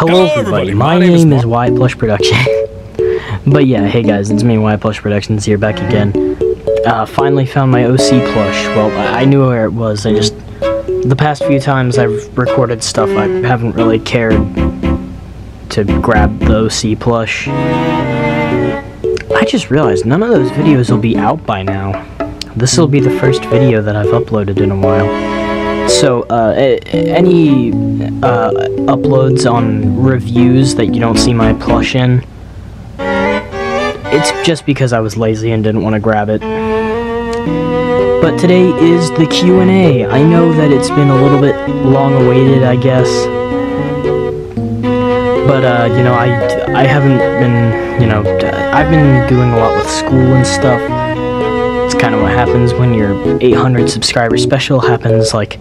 Hello everybody, my name is Y Plush Production. But yeah, hey guys, it's me, Y Plush Productions here, back again. Finally found my OC plush. Well, I knew where it was, the past few times I've recorded stuff, I haven't really cared to grab the OC plush. I just realized none of those videos will be out by now. This will be the first video that I've uploaded in a while. So, any uploads on reviews that you don't see my plush in, it's just because I was lazy and didn't want to grab it. But today is the Q&A. I know that it's been a little bit long-awaited, I guess. But, you know, I haven't been, you know, I've been doing a lot with school and stuff. It's kind of what happens when your 800 subscriber special happens, like,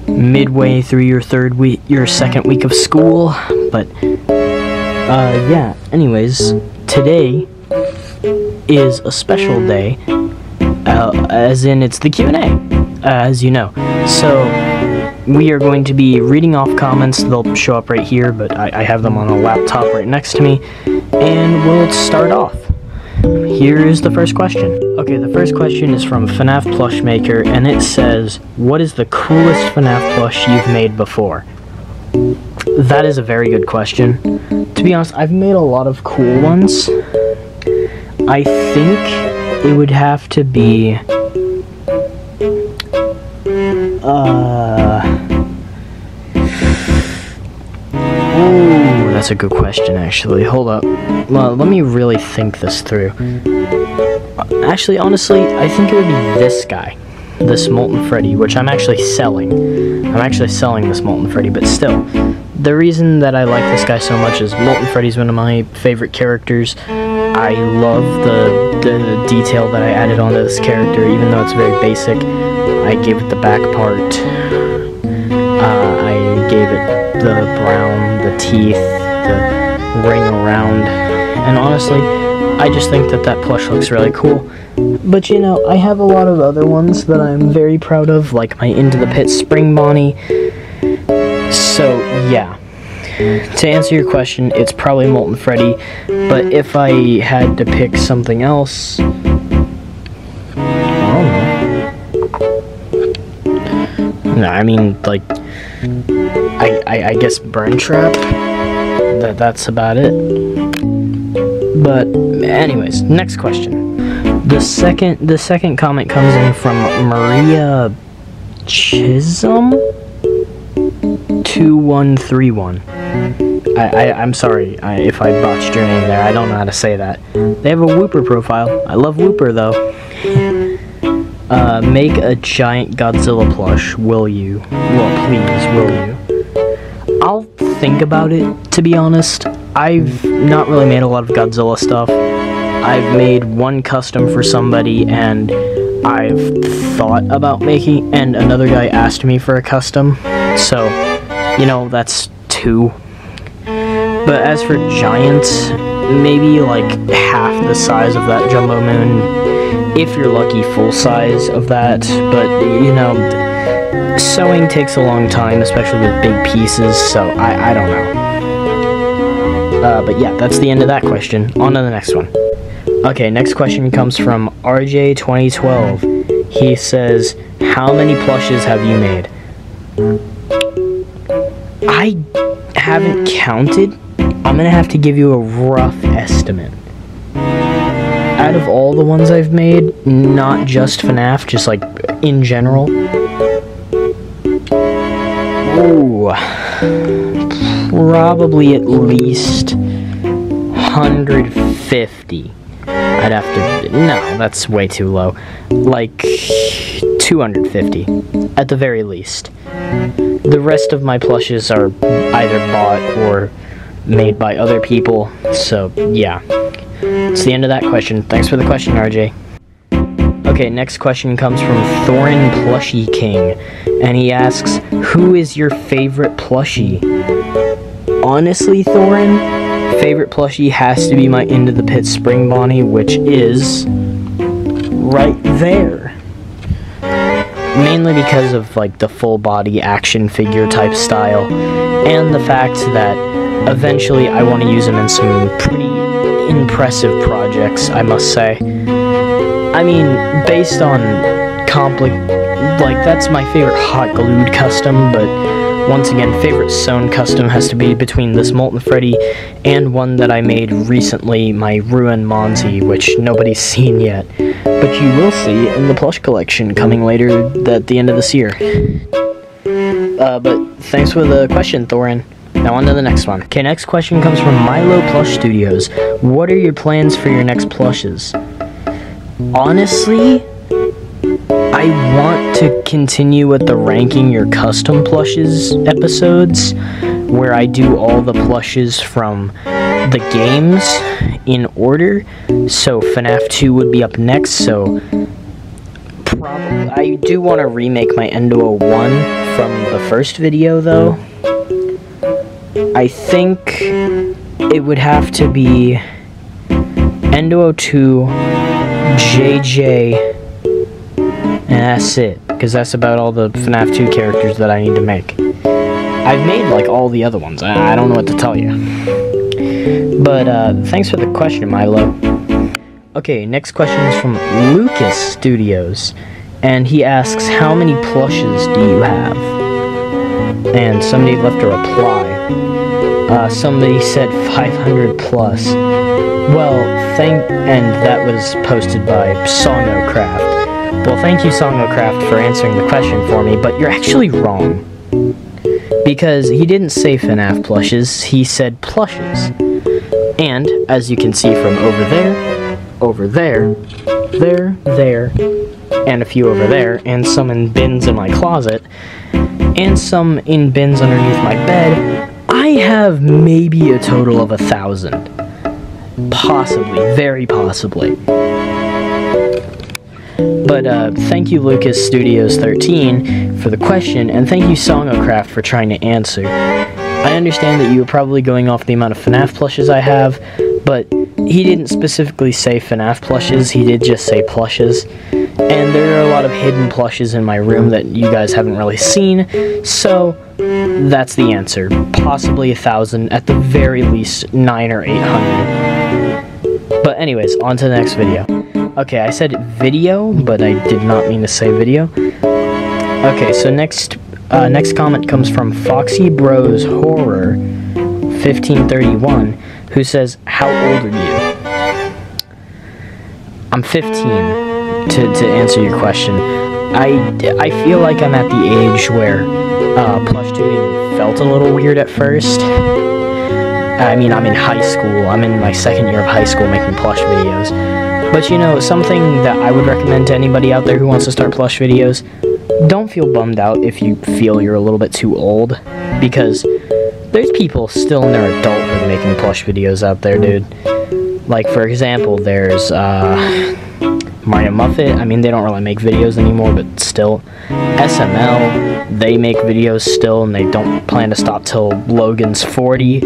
midway through your second week of school. But yeah, anyways, today is a special day, as in it's the Q&A, as you know. So we are going to be reading off comments. They'll show up right here, but I have them on a laptop right next to me, and we'll start off. Here is the first question. Okay, the first question is from FNAF Plush Maker, and it says, what is the coolest FNAF plush you've made before? That is a very good question. To be honest, I've made a lot of cool ones. I think it would have to be... Ooh, that's a good question, actually. Hold up. Well, let me really think this through. Actually, honestly, I think it would be this guy. This Molten Freddy, which I'm actually selling. I'm actually selling this Molten Freddy, but still. The reason that I like this guy so much is Molten Freddy's one of my favorite characters. I love the detail that I added onto this character, even though it's very basic. I gave it the back part. I gave it the brown, the teeth, the ring around, and honestly, I just think that that plush looks really cool. But you know, I have a lot of other ones that I'm very proud of, like my Into the Pit Spring Bonnie. So yeah, to answer your question, it's probably Molten Freddy, but if I had to pick something else, I don't know. No, I mean, like, I guess Burn Trap. That's about it. But anyways, next question. The second comment comes in from Maria Chisholm 2131. I'm sorry if I botched your name there. I don't know how to say that. They have a Whooper profile. I love Whooper though. Make a giant Godzilla plush, will you? Well, please, will you? I'll think about it, to be honest. I've not really made a lot of Godzilla stuff. I've made one custom for somebody, and I've thought about making, and another guy asked me for a custom. So, you know, that's two. But as for giants, maybe like half the size of that Jumbo Moon. If you're lucky, full size of that. But, you know, sewing takes a long time, especially with big pieces, so I don't know. But yeah, that's the end of that question. On to the next one. Okay, next question comes from RJ2012. He says, how many plushes have you made? I haven't counted. I'm gonna have to give you a rough estimate. Out of all the ones I've made, not just FNAF, just like in general. Ooh, probably at least 150. I'd have to, no, that's way too low. Like 250 at the very least. The rest of my plushes are either bought or made by other people, so yeah. It's the end of that question. Thanks for the question, RJ. Okay, next question comes from Thorin Plushie King, and he asks, who is your favorite plushie? Honestly, Thorin, favorite plushie has to be my Into the Pit Spring Bonnie, which is right there. Mainly because of like the full body action figure type style, and the fact that eventually I want to use him in some pretty impressive projects, I must say. I mean, based on like, that's my favorite hot glued custom, but once again, favorite sewn custom has to be between this Molten Freddy and one that I made recently, my Ruin Monty, which nobody's seen yet, but you will see in the plush collection coming later at the end of this year. But thanks for the question, Thorin. Now on to the next one. Okay, next question comes from Milo Plush Studios. What are your plans for your next plushes? Honestly, I want to continue with the ranking your custom plushes episodes, where I do all the plushes from the games in order. So FNAF 2 would be up next, so probably I do want to remake my Endo 1 from the first video though. I think it would have to be Endo 2, JJ, and that's it, because that's about all the FNAF 2 characters that I need to make. I've made, like, all the other ones. I don't know what to tell you. But, thanks for the question, Milo. Okay, next question is from Lucas Studios, and he asks, how many plushes do you have? And somebody left a reply. Somebody said 500 plus. Well, and that was posted by Songocraft. Well, thank you, Songocraft, for answering the question for me, but you're actually wrong. Because he didn't say FNAF plushes, he said plushes. And, as you can see from over there, there, and a few over there, and some in bins in my closet, and some in bins underneath my bed, I have maybe a total of 1,000. Possibly, very possibly. But thank you, Lucas Studios 13 for the question, and thank you, Songocraft, for trying to answer. I understand that you were probably going off the amount of FNAF plushes I have, but he didn't specifically say FNAF plushes, he did just say plushes. And there are a lot of hidden plushes in my room that you guys haven't really seen, so that's the answer. Possibly 1,000, at the very least 900 or 800. But anyways, on to the next video. Okay, I said video, but I did not mean to say video. Okay, so next comment comes from Foxy Bros Horror 1531, who says, how old are you? I'm 15. To answer your question, I feel like I'm at the age where plush tubing felt a little weird at first. I mean, I'm in high school. I'm in my second year of high school making plush videos. But you know, something that I would recommend to anybody out there who wants to start plush videos, don't feel bummed out if you feel you're a little bit too old, because there's people still in their adulthood making plush videos out there, dude. Like, for example, there's Mario Muffet. I mean, they don't really make videos anymore, but still. SML, they make videos still, and they don't plan to stop till Logan's 40.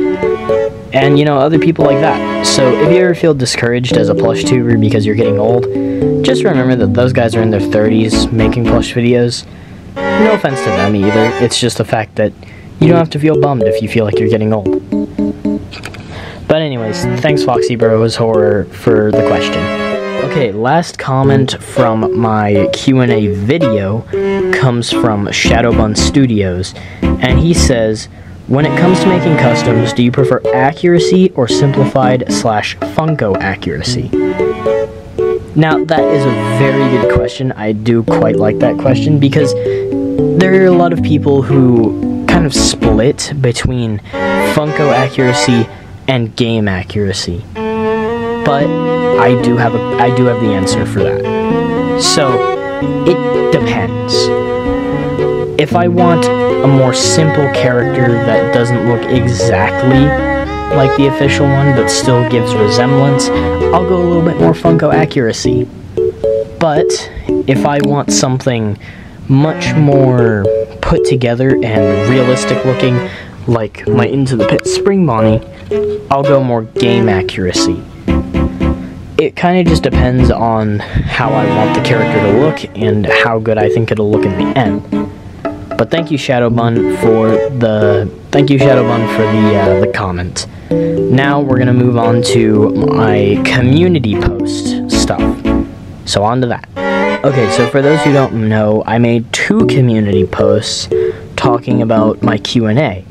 And, you know, other people like that. So, if you ever feel discouraged as a plush tuber because you're getting old, just remember that those guys are in their 30s making plush videos. No offense to them either, it's just the fact that you don't have to feel bummed if you feel like you're getting old. But anyways, thanks Foxy Bros Horror for the question. Okay, last comment from my Q&A video comes from Shadowbun Studios, and he says, when it comes to making customs, do you prefer accuracy or simplified / Funko accuracy? Now, that is a very good question. I do quite like that question, because there are a lot of people who kind of split between Funko accuracy and game accuracy. But I do have the answer for that. So, it depends. If I want a more simple character that doesn't look exactly like the official one, but still gives resemblance, I'll go a little bit more Funko accuracy. But if I want something much more put together and realistic looking, like my Into the Pit Spring Bonnie, I'll go more game accuracy. It kind of just depends on how I want the character to look and how good I think it'll look in the end. But thank you, Shadowbun, for the comment. Now we're gonna move on to my community post stuff. So on to that. Okay, so for those who don't know, I made 2 community posts talking about my Q&A.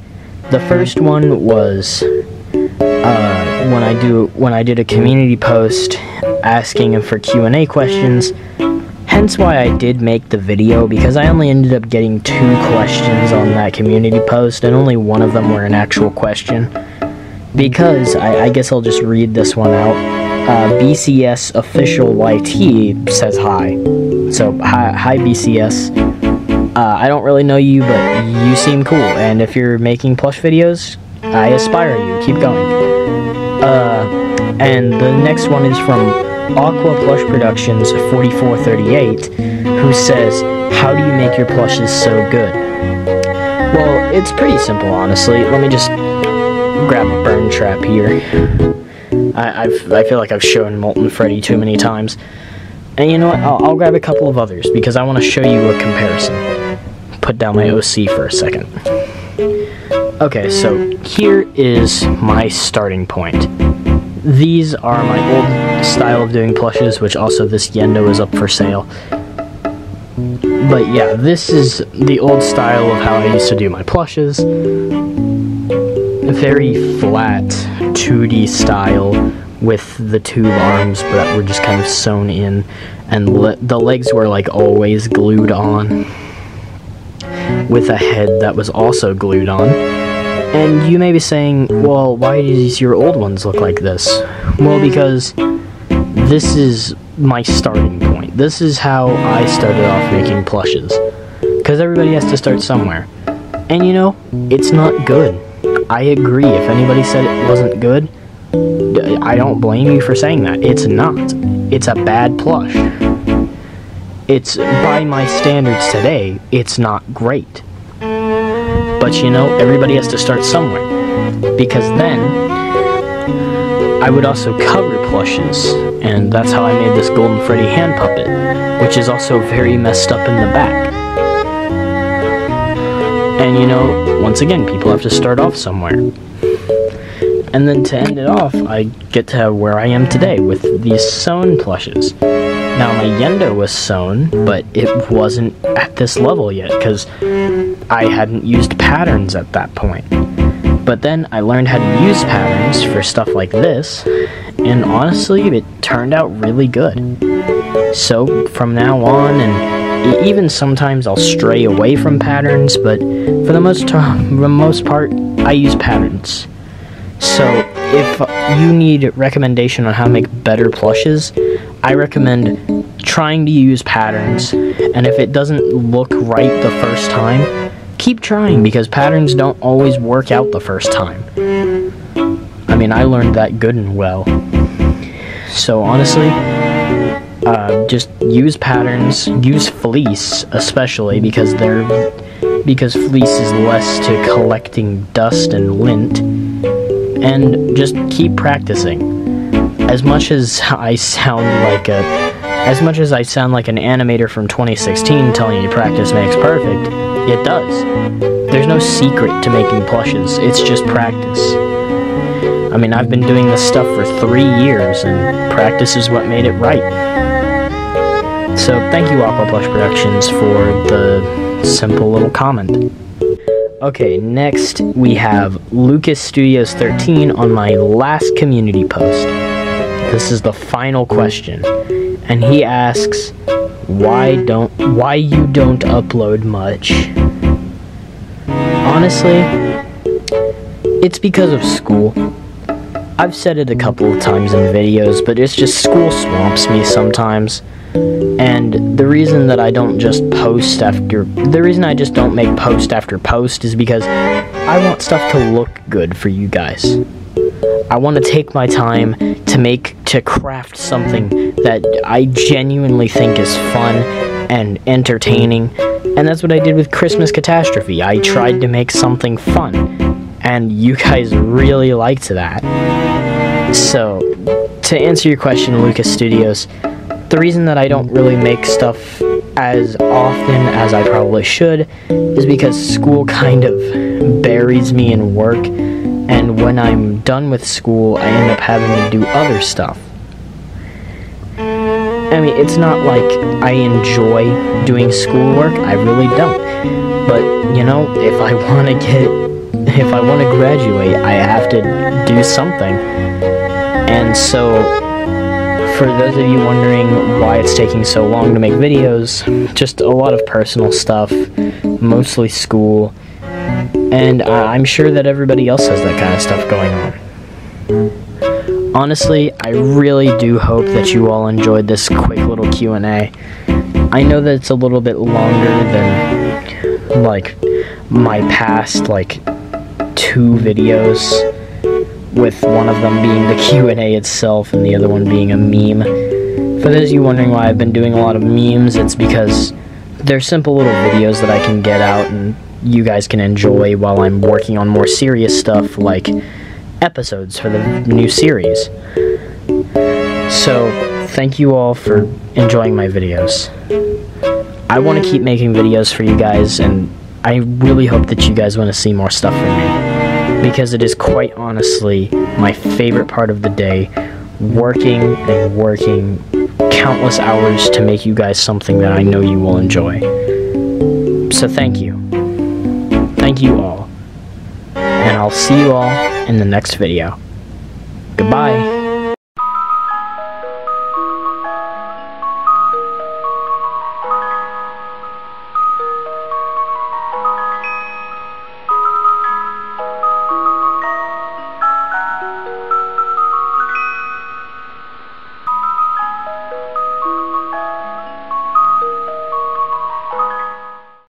The first one was when I did a community post asking for Q&A questions. Hence why I did make the video, because I only ended up getting 2 questions on that community post, and only one of them were an actual question. Because, I guess I'll just read this one out. BCS Official YT says hi. So, hi BCS. I don't really know you, but you seem cool, and if you're making plush videos, I aspire you. Keep going. And the next one is from Aqua Plush Productions 4438, who says, how do you make your plushes so good? Well, it's pretty simple, honestly. Let me just grab a burn trap here. I feel like I've shown Molten Freddy too many times. And you know what? I'll grab a couple of others, because I want to show you a comparison. Put down my OC for a second. Okay, so here is my starting point. These are my old style of doing plushes, which also this Yendo is up for sale. But yeah, this is the old style of how I used to do my plushes. Very flat 2D style with the tube arms that were just kind of sewn in, and the legs were like always glued on, with a head that was also glued on. And you may be saying, well, why does your old ones look like this? Well, because this is my starting point. This is how I started off making plushes. Because everybody has to start somewhere. And you know, it's not good. I agree. If anybody said it wasn't good, I don't blame you for saying that. It's not. It's a bad plush. It's, by my standards today, it's not great. But you know, everybody has to start somewhere. Because then, I would also cover plushes, and that's how I made this Golden Freddy hand puppet, which is also very messed up in the back. And you know, once again, people have to start off somewhere. And then to end it off, I get to where I am today with these sewn plushes. Now my Yendo was sewn, but it wasn't at this level yet, because I hadn't used patterns at that point. But then I learned how to use patterns for stuff like this, and honestly, it turned out really good. So from now on, and even sometimes I'll stray away from patterns, but for the most part, I use patterns. So if you need recommendation on how to make better plushes, I recommend trying to use patterns, and if it doesn't look right the first time, keep trying, because patterns don't always work out the first time. I mean, I learned that good and well. So honestly, just use patterns, use fleece especially, because fleece is less to collecting dust and lint, and just keep practicing. As much as I sound like an animator from 2016 telling you practice makes perfect, it does. There's no secret to making plushes, it's just practice. I mean, I've been doing this stuff for 3 years, and practice is what made it right. So thank you, Aqua Plush Productions, for the simple little comment. Okay, next we have Lucas Studios 13 on my last community post. This is the final question, and he asks, why you don't upload much? Honestly, it's because of school. I've said it a couple of times in videos, but it's just school swamps me sometimes. And the reason that I don't just don't make post after post is because I want stuff to look good for you guys. I want to take my time to craft something that I genuinely think is fun and entertaining, and that's what I did with Christmas Catastrophe. I tried to make something fun, and you guys really liked that. So, to answer your question, Lucas Studios, the reason that I don't really make stuff as often as I probably should is because school kind of buries me in work, and when I'm done with school, I end up having to do other stuff. I mean, it's not like I enjoy doing schoolwork, I really don't. But, you know, if I want to graduate, I have to do something. And so, for those of you wondering why it's taking so long to make videos, just a lot of personal stuff, mostly school, and I'm sure that everybody else has that kind of stuff going on. Honestly, I really do hope that you all enjoyed this quick little Q&A. I know that it's a little bit longer than, like, my past, like, 2 videos, with one of them being the Q&A itself and the other one being a meme. For those of you wondering why I've been doing a lot of memes, it's because they're simple little videos that I can get out and you guys can enjoy while I'm working on more serious stuff like episodes for the new series. So, thank you all for enjoying my videos. I want to keep making videos for you guys, and I really hope that you guys want to see more stuff from me, because it is quite honestly my favorite part of the day, working and working countless hours to make you guys something that I know you will enjoy. So thank you. Thank you all. And I'll see you all in the next video. Goodbye.